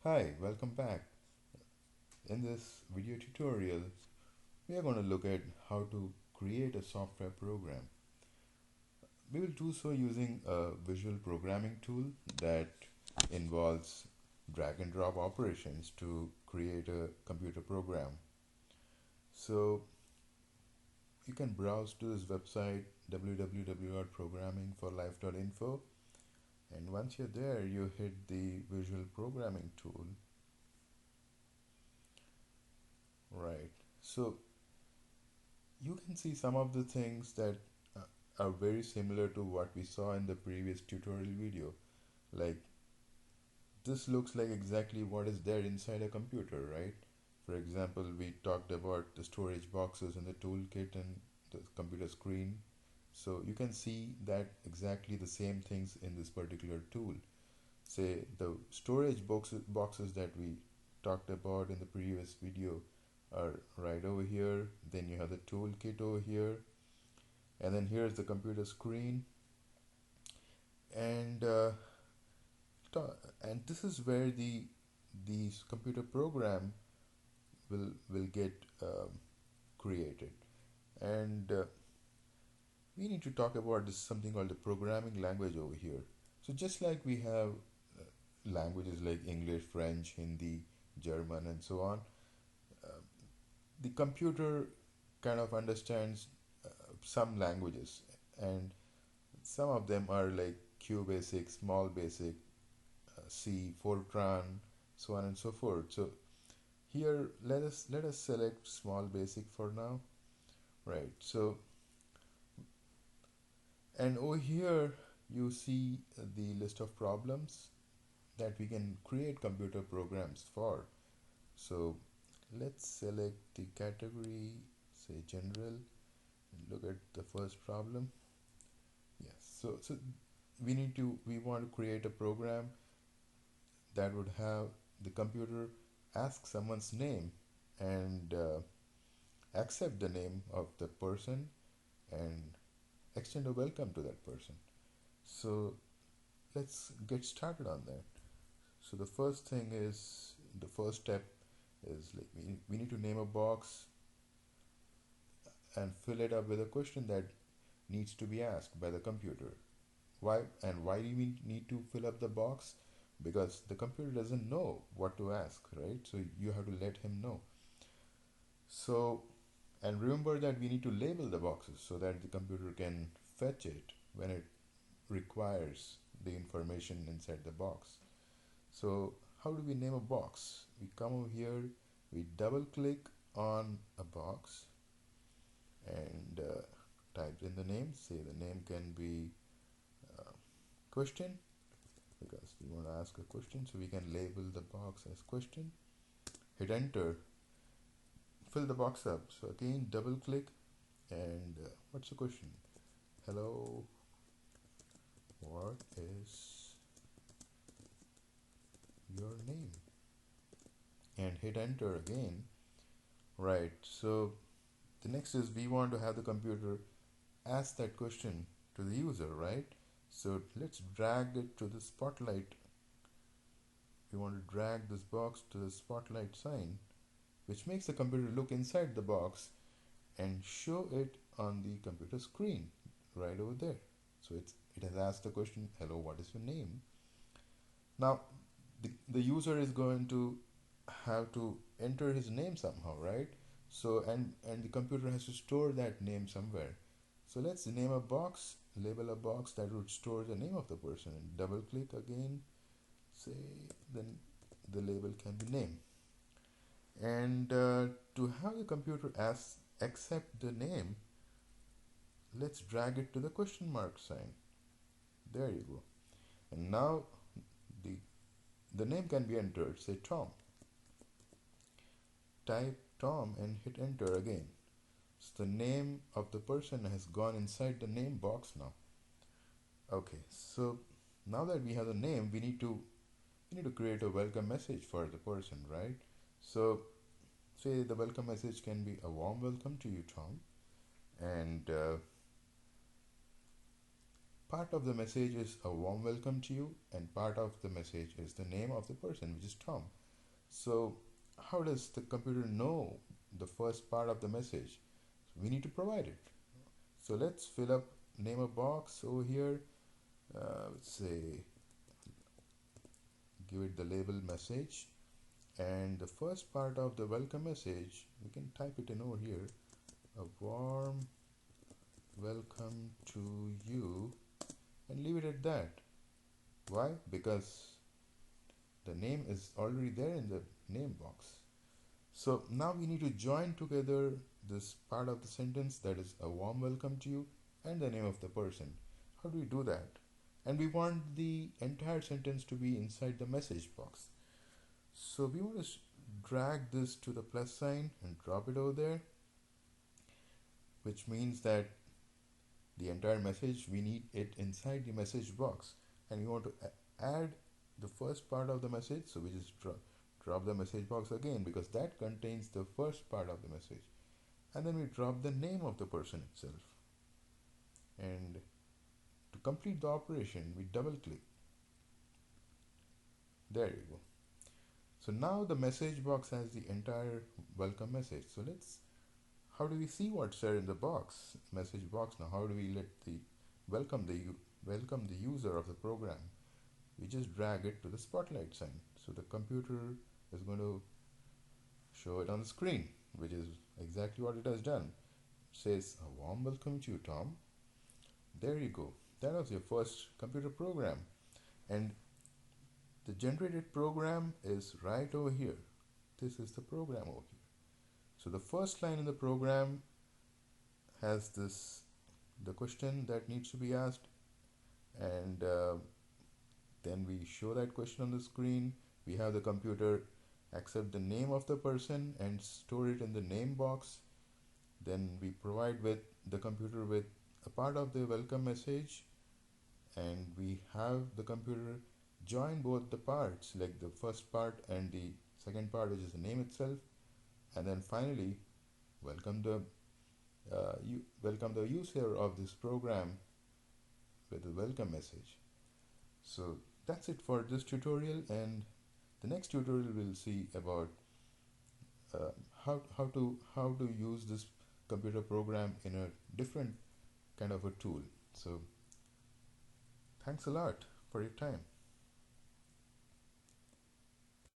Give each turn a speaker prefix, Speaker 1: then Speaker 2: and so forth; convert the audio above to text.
Speaker 1: Hi, welcome back. In this video tutorial, we are going to look at how to create a software program. We will do so using a visual programming tool that involves drag and drop operations to create a computer program. So you can browse to this website www.programmingforlife.info, and once you're there, you hit the visual programming tool. Right. So you can see some of the things that uh, are very similar to what we saw in the previous tutorial video. Like, this looks like exactly what is there inside a computer, right? For example, we talked about the storage boxes in the toolkit and the computer screen. So you can see that exactly the same things in this particular tool. Say the storage boxes that we talked about in the previous video are right over here. Then you have the toolkit over here, and then here's the computer screen, and and this is where the computer program will get created. And we need to talk about this something called the programming language over here. So just like we have languages like English, French, Hindi, German, and so on, uh, the computer kind of understands some languages, and some of them are like QBasic, Small Basic, C, Fortran, so on and so forth. So here let us select Small Basic for now, right? So, and over here you see the list of problems that we can create computer programs for. So let's select the category, say general, and look at the first problem. Yes, so we want to create a program that would have the computer ask someone's name and accept the name of the person and extend a welcome to that person. So let's get started on that. So the first step is like we need to name a box and fill it up with a question that needs to be asked by the computer. Why do we need to fill up the box? Because the computer doesn't know what to ask, right? So you have to let him know. So, and remember that we need to label the boxes so that the computer can fetch it when it requires the information inside the box. So how do we name a box? We come over here, we double click on a box and type in the name. Say the name can be question, because we want to ask a question, so we can label the box as question. Hit enter, fill the box up. So again, double click, and what's the question? Hello, what is your name? And hit enter again. Right, so the next is we want to have the computer ask that question to the user, right? So let's drag it to the spotlight. We want to drag this box to the spotlight sign, which makes the computer look inside the box and show it on the computer screen right over there. So it has asked the question, hello, what is your name? Now the user is going to have to enter his name somehow, right? So and the computer has to store that name somewhere. So let's name a box, label a box that would store the name of the person, and double click again. Say then the label can be name. And to have the computer accept the name, let's drag it to the question mark sign. There you go. And now the the name can be entered. Say Tom. Type Tom and hit enter again. So the name of the person has gone inside the name box now. Okay, so now that we have the name, we need to create a welcome message for the person, right? So say the welcome message can be a warm welcome to you, Tom, and part of the message is a warm welcome to you, and part of the message is the name of the person, which is Tom. So, how does the computer know the first part of the message? We need to provide it. So, let's fill up, name a box over here. Let's say, give it the label message. And the first part of the welcome message, we can type it in over here, a warm welcome to you, and leave it at that. Why? Because the name is already there in the name box. So now we need to join together this part of the sentence, that is a warm welcome to you, and the name of the person. How do we do that? And we want the entire sentence to be inside the message box. So we want to drag this to the plus sign and drop it over there, which means that the entire message, we need it inside the message box, and we want to add the first part of the message. So we just drop the message box again, because that contains the first part of the message, and then we drop the name of the person itself. And to complete the operation, we double click. There you go. So now the message box has the entire welcome message. So how do we see what's there in the box, message box? Now how do we let the welcome the user of the program? We just drag it to the spotlight sign. So the computer is going to show it on the screen, which is exactly what it has done. It says, a warm welcome to you, Tom. There you go. That was your first computer program. And the generated program is right over here. This is the program over here. So the first line in the program has the question that needs to be asked, and then we show that question on the screen. We have the computer accept the name of the person and store it in the name box. Then we provide with the computer with a part of the welcome message, and we have the computer join both the parts, like the first part and the second part, which is the name itself, and then finally welcome the user of this program with a welcome message. So that's it for this tutorial, and the next tutorial we'll see about how to use this computer program in a different kind of a tool. So thanks a lot for your time.